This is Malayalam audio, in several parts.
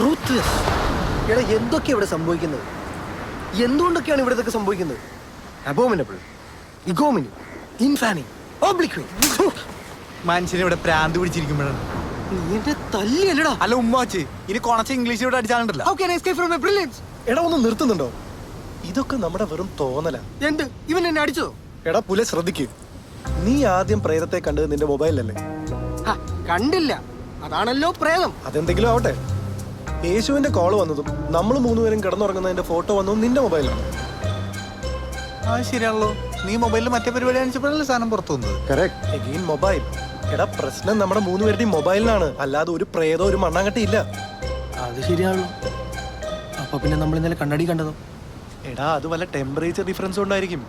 റൂത്ത്ലെസ്. എടാ എന്തൊക്കെയാണ് ഇവിടെ സംഭവിക്കുന്നത്? എന്തുകൊണ്ടൊക്കെയാണ് ഇവിടെ ഇതൊക്കെ സംഭവിക്കുന്നത്? അബോമിനബിൾ, ഇഗോമിനി, ഇൻഫാനി, ഓബ്ലിക്വി. മനുഷ്യനെ ഇവിടെ പ്രാന്ത് പിടിച്ചിരിക്കുമ്പോഴാണ് നീ എന്നെ തല്ലിയല്ലടാ. അല്ല ഉമ്മാച്ച് ഇനി കൊണച്ച ഇംഗ്ലീഷ് ഇവിടെ അടിച്ചാലുണ്ടല്ലോ. How can I escape from my brilliance? എടാ ഒന്ന് നിർത്തുന്നുണ്ടോ? ഇതൊക്കെ നമ്മുടെ വെറും തോന്നല. എന്ത് ഇവൻ എന്നെ അടിച്ചോ? എടാ പുലെ ശ്രദ്ധിക്കൂ. നീ ആദ്യം പ്രേതത്തെ കണ്ടത് നിന്റെ മൊബൈലിലല്ലേ? കണ്ടില്ല, അതാണല്ലോ പ്രേതം. അതെന്തെങ്കിലും ആവട്ടെ. യേശുവിന്റെ കോള് വന്നതും നമ്മൾ മൂന്നുപേരും കിടന്നുറങ്ങുന്നതിന്റെ ഫോട്ടോ വന്നതും നിന്റെ മൊബൈലാണ്. ആ ശരിയാണല്ലോ. നീ മൊബൈലിൽ മറ്റേ പരിപാടി കാണിച്ചപ്പോഴല്ലേ സാധനം പുറത്തു വന്നത്. Again mobile. എടാ പ്രശ്നം നമ്മുടെ മൂന്നുപേരുടെയും മൊബൈലിനാണ്, അല്ലാതെ ഒരു പ്രേതോ ഒരു മണ്ണാങ്കട്ടി ഇല്ല. അത് ശരിയാണല്ലോ. അപ്പൊ പിന്നെ നമ്മൾ ഇന്നലെ കണ്ണടി കണ്ടതോ? എടാ അത് വല്ല ടെമ്പറേച്ചർ ഡിഫറൻസ് കൊണ്ടായിരിക്കും.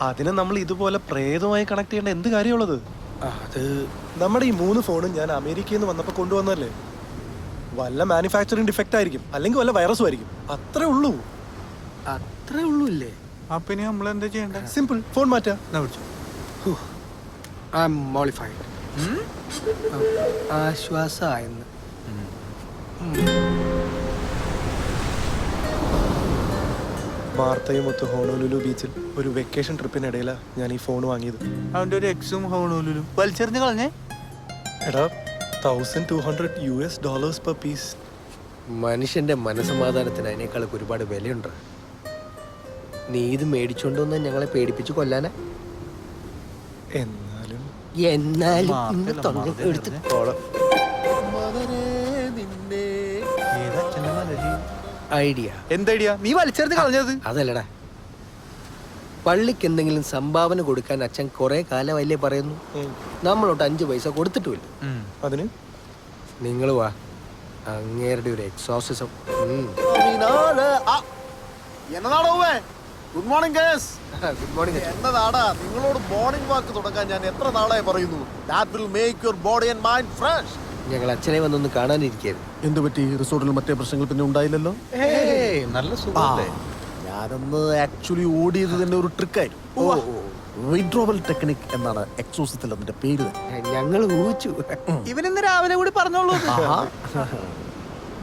അതിനെ നമ്മൾ ഇതുപോലെ പ്രേതവുമായി കണക്ട് ചെയ്യേണ്ട എന്ത് കാര്യമുള്ളത്? അത് നമ്മുടെ ഈ 3 ഫോണും ഞാൻ അമേരിക്കയിൽ നിന്ന് വന്നപ്പോൾ കൊണ്ടുവന്നല്ലേ. വല്ല മാനുഫാക്ചറിങ് ഡിഫക്റ്റ് ആയിരിക്കും, അല്ലെങ്കിൽ വല്ല വൈറസും ആയിരിക്കും. അത്രേ ഉള്ളൂ. അത്രേ ഉള്ളൂ ഇല്ലേ? അപ്പൊ ഇനി നമ്മൾ എന്താ ചെയ്യണ്ടേ? സിമ്പിൾ, ഫോൺ മാറ്റാ. I am mollified. ആശ്വാസമായെന്ന്. മാർത്തയും ഒത്ത് ഹോണോലുലു ബീച്ചിൽ ഒരു വെക്കേഷൻ ട്രിപ്പിനിടയിലാണ് ഞാൻ ഈ ഫോൺ വാങ്ങിയത്. അവന്റെ ഒരു എക്സും ഹോണോലും വലിച്ചെറിഞ്ഞ് കളഞ്ഞേ. എടാ $1,200 per piece. മനുഷ്യന്റെ മനസമാധാനത്തിന് അതിനേക്കാളൊക്കെ ഒരുപാട് വിലയുണ്ട്. നീ ഇത് മേടിച്ചോണ്ടോന്ന് ഞങ്ങളെ പേടിപ്പിച്ച് കൊല്ലാനാ? എന്നാലും ഐഡിയ എന്തൈഡിയ? നീ വലിച്ചെറിഞ്ഞ് കളഞ്ഞത് അതല്ലടാ. പള്ളിക്ക് എന്തെങ്കിലും സംഭാവന കൊടുക്കാൻ അച്ഛൻ കുറെ കാലമല്ലേ പറയുന്നു. നമ്മളോട്ട് 5 പൈസ കൊടുത്തിട്ടുമില്ല. അതിന് നിങ്ങൾ വാ, അങ്ങേരുടെ ഒരു exorcism. Good morning guys. Good morning. എന്നതാടാ നിങ്ങളോട് മോർണിംഗ് വാക്ക് തുടങ്ങാൻ ഞാൻ എത്ര നാളായി പറയുന്നു. That will make your body and mind fresh. ഞങ്ങൾ അച്ഛനെ വന്നൊന്ന് കാണാനിരിക്കായിരുന്നു. എന്ത് പറ്റി? റിസോർട്ടിൽ മറ്റേ പ്രശ്നങ്ങൾ പിന്നെ ഉണ്ടായില്ലല്ലോ. നല്ല സുഖല്ലേ? ഞാനൊന്ന് ആക്ച്വലി ഓടിയത് തന്നെ ഒരു ട്രിക്കായിരുന്നു. വിഡ്രോവൽ ടെക്നിക് എന്നാണ് എക്സോസത്തിൽ അതിന്റെ പേര്. ഞങ്ങൾ ഊഹിച്ചു. ഇവനിന്ന് രാവിലെ കൂടി പറഞ്ഞോളൂ.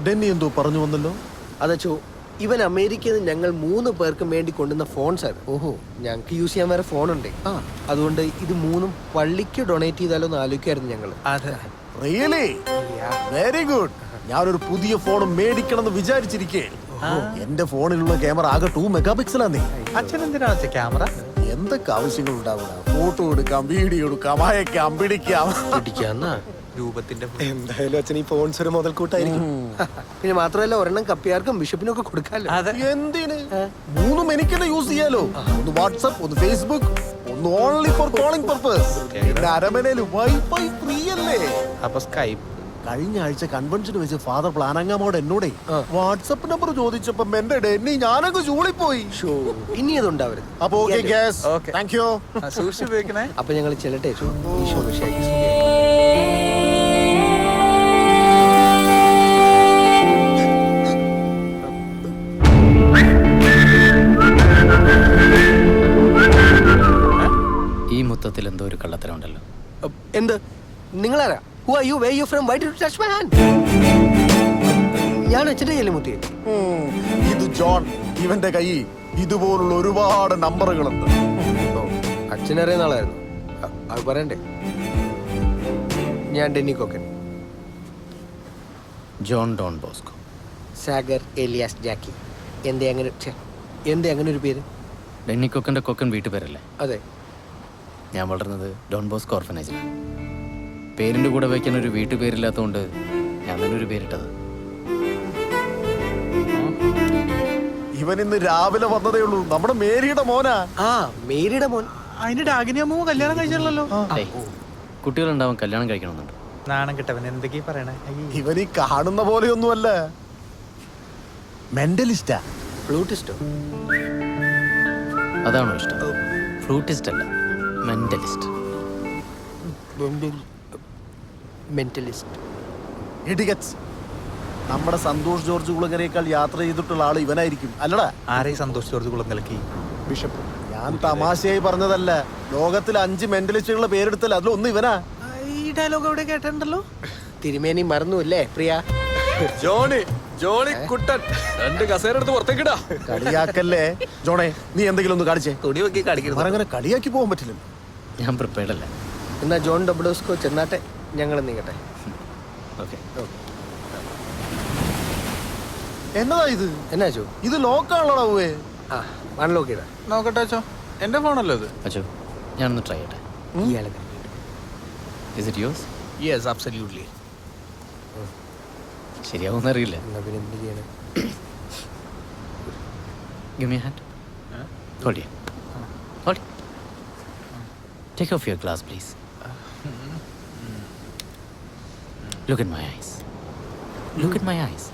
ഡെന്നി എന്തോ പറഞ്ഞു വന്നല്ലോ. അതച്ചോ, ഇവൻ അമേരിക്കയിൽ നിന്ന് ഞങ്ങൾ 3 പേർക്കും വേണ്ടി കൊണ്ടുവന്ന ഫോൺസ് ആണ്. ഞങ്ങൾക്ക് യൂസ് ചെയ്യാൻ വേറെ ഫോണുണ്ട്. അതുകൊണ്ട് ഇത് 3 പള്ളിക്ക് ഡൊണേറ്റ് ചെയ്താലോ എന്ന് ആലോചിക്കായിരുന്നു ഞങ്ങൾ. അതെ, റിയലി വെരി ഗുഡ്. ഞാനൊരു പുതിയ ഫോൺ മേടിക്കണം എന്ന് വിചാരിച്ചിരിക്കേ. എന്റെ ഫോണിലുള്ള ക്യാമറ ആകെ 2 മെഗാപിക്സലാന്നേ. അച്ഛൻ എന്തിനാണ് ക്യാമറ? എന്തൊക്കെ ആവശ്യങ്ങൾ ഉണ്ടാവുക. ഫോട്ടോ എടുക്കാം, വീഡിയോ എടുക്കാം, അയക്കാം, പിടിക്കാം. രൂപത്തിന്റെ എന്തായാലും അച്ഛൻ ഈ ഫോൺസ് ഒരു മുതൽക്കൂട്ടായിരിക്കും. പിന്നെ മാത്രമല്ല ഒരെണ്ണം കപ്പിയാർക്കും ബിഷപ്പിനും ഒക്കെ കൊടുക്കാമല്ലോ. എന്തിന്? 3 എനിക്കെന്നെ യൂസ് ചെയ്യാലോ. ഒന്ന് വാട്സ്ആപ്പ്, ഒന്ന് ഫേസ്ബുക്ക്, ഒന്ന് ഓൺലി ഫോർ കോളിംഗ് പർപ്പസ്. പിന്നെ അരമനയില് വൈഫൈ ഫ്രീ അല്ലേ. അപ്പൊ സ്കൈപ്പ്. കഴിഞ്ഞ ആഴ്ച കൺവെൻഷൻ വെച്ച് ഫാദർ പ്ലാനങ്ങാമോട് എന്നോടെ വാട്സ്ആപ്പ് നമ്പർ ചോദിച്ചപ്പോ എന്റെ ഡെന്നി ഞാനൊക്കെ ചൂളിപ്പോയി. ഇനി അതുണ്ടാവരുത്. അപ്പൊ താങ്ക് യു. സൂക്ഷിച്ച് ഉപയോഗിക്കണേ. അപ്പൊ ഞങ്ങൾ ചെല്ലട്ടെ. ഈ മൊത്തത്തിൽ എന്തോ ഒരു കള്ളത്തരം ഉണ്ടല്ലോ. എന്ത്? നിങ്ങളാരാ? Who are you? Where are you from? Why did you touch my hand? ഞാൻ അച്ഛൻ്റെ ചെല്ലുമുത്തി. ഇത് ജോൺ. ഇവന്റെ കയ്യിൽ ഇതുപോലുള്ള ഒരുപാട് നമ്പറുകളുണ്ട്. അച്ഛനറിയുന്ന ആളായിരുന്നു. അത് പറയണ്ടേ? ഞാൻ Denny Kokkan. John Don Bosco. Sagar Elias Jackie. എന്തേ അങ്ങനെ ഒരു പേര്? ഡെന്നി കൊക്കൻ്റെ കൊക്കൻ വീട്ടുപേരല്ലേ? അതെ. ഞാൻ വളർന്നത് ഡോൺ ബോസ്കോ ഓർഫനേജിലാണ്. പേരിൻ്റെ കൂടെ വയ്ക്കാൻ ഒരു വീട്ടുപേരില്ലാത്തതുകൊണ്ട് ഞാൻ തന്നെ ഒരു പേരിട്ടത്. ഇവൻ ഇന്ന് രാവിലെ വന്നതേ ഉള്ളൂ. നമ്മുടെ മേരിയുടെ മോനാ. മേരിയുടെ മോൻ. അതിന്റെ ഡാഗിനിയമ്മ കല്യാണം കഴിച്ചല്ലോ. കുട്ടികളുണ്ടാവും, കല്യാണം കഴിക്കണമെന്നുണ്ട്. നാണം കിട്ടവൻ എന്തൊക്കെയാ പറയണേ. ഇവൻ ഈ കാണുന്ന പോലെയൊന്നുമല്ല. മെന്റലിസ്റ്റാ. ഫ്ലൂട്ടിസ്റ്റോ? അതാണോ ഇഷ്ടം? ഫ്ലൂട്ടിസ്റ്റ് അല്ല, മെന്റലിസ്റ്റ്. മെന്റലിസ്റ്റ്. ഇഡിയറ്റ്സ്. നമ്മുടെ സന്തോഷ് ജോർജ് കുളങ്ങരയേക്കാൾ യാത്ര ചെയ്തിട്ടുള്ള ആള് ഇവനായിരിക്കും അല്ലടാ. ആരെയും സന്തോഷ് ജോർജ് കുളങ്ങരക്ക്? ബിഷപ്പ്. ഞാൻ തമാശയായി പറഞ്ഞതല്ല. ലോകത്തിൽ 5 മെന്റലിസ്റ്റുകളുടെ പേരെടുത്തല്ല, അതിലൊന്ന് ഇവനാ. ഈ ഡയലോഗ് എവിടെ കേട്ടിട്ടുണ്ടല്ലോ. തിരുമേനി മറന്നു അല്ലേ പ്രിയ? ജോളി കുട്ടൻ 2 കസേര എടുത്ത് പുറത്തേക്കിടാ. കളിയാക്കല്ലേ ജോണേ, നീ എന്തെങ്കിലും ഒന്ന് കാണിച്ചേ. തുണി വെക്കി കാണിക്കരുത്. അങ്ങനെ കളിയാക്കി പോകാൻ പറ്റില്ല. ഞാൻ പ്രിപ്പയർഡ് അല്ല. എന്നാ ജോൺ ഡബ്ലോസ്കോ ചെന്നാട്ടെ, ഞങ്ങൾ നീങ്ങട്ടെ. ഓക്കെ. എന്നതാ ഇത്? എന്നാ ജോ? ഇത് ലോക്കാണല്ലോടാ പോവേ. ആ അൺലോക്ക് ചെയ്താ. നോക്കട്ടെ അച്ഛോ, എന്റെ ഫോണല്ലോ ഇത്. അച്ഛോ ഞാനൊന്ന് ട്രൈ ചെയ്യട്ടെ. ഇയാളെ is it yours? Yes absolutely. ശരിയാവുമെന്ന് അറിയില്ല. എന്നാ പിന്നെ എന്ത് ചെയ്യണം? Give me a hand. Hold it. Hold it. Take off your glass, please. Look at my eyes. Look at my eyes.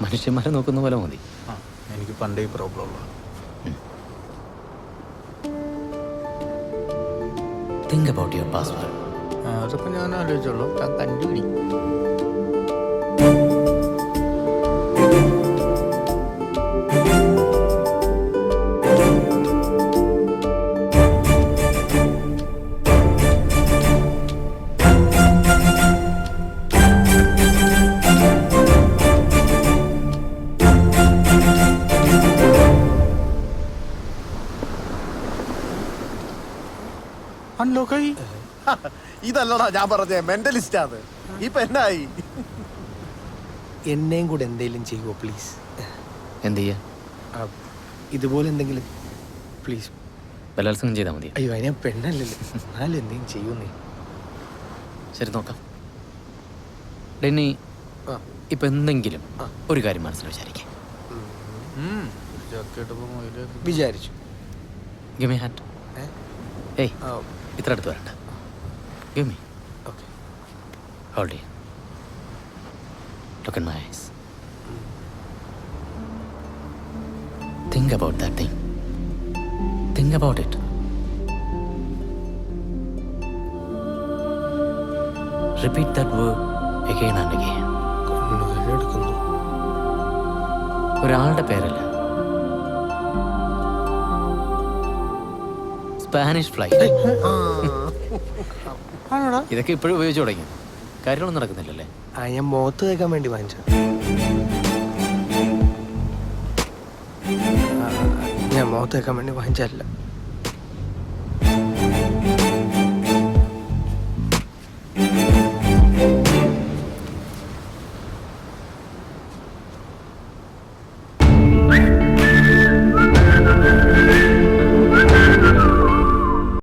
മനുഷ്യന്മാരെ നോക്കുന്ന പോലെ മതി. എനിക്ക് പണ്ടേ പ്രോബ്ലം ഉള്ള. Think about your password. അതൊക്കെ ഞാൻ ആലോചിച്ചോളൂ. കണ്ടുപിടി. അൺലോക്കായി. ഇതല്ലടാ ഞാൻ പറഞ്ഞേ, മെന്റലിസ്റ്റ് ആണ്. ഇപ്പൊ എന്നായി? എന്നെയും കൂടെ എന്തെങ്കിലും ചെയ്യുമോ പ്ലീസ്? എന്ത് ചെയ്യാ? ഇതുപോലെ എന്തെങ്കിലും പ്ലീസ്. ബലാത്സംഗം ചെയ്താൽ മതി. അയ്യോ അതിനെ പെണ്ണല്ലല്ലോ, എന്നാലും എന്തെങ്കിലും ചെയ്യുന്നേ. ശരി നോക്കാം. ഡെന്നി, ആ. ഇപ്പൊ എന്തെങ്കിലും ഒരു കാര്യം മനസ്സിൽ വിചാരിക്കാം. വിചാരിച്ചു. Give me a hand. ഏ? ഏയ് ഇത്ര അടുത്ത് വരണ്ട. Give me. Okay. Hold it. Look in my eyes. Think about that thing. Think about it. Repeat that word again and again. എടുക്കുന്നു. ഒരാളുടെ പേരല്ല, സ്പാനിഷ് ഫ്ലൈ. ഇതൊക്കെ ഇപ്പോഴും ഉപയോഗിച്ച് തുടങ്ങി. കാര്യങ്ങളൊന്നും നടക്കുന്നില്ലല്ലേ? ഞാൻ മുഖത്ത് തേക്കാൻ വേണ്ടി വാങ്ങിച്ചു. ഞാൻ മുഖത്ത് തേക്കാൻ വേണ്ടി വാങ്ങിച്ചല്ല.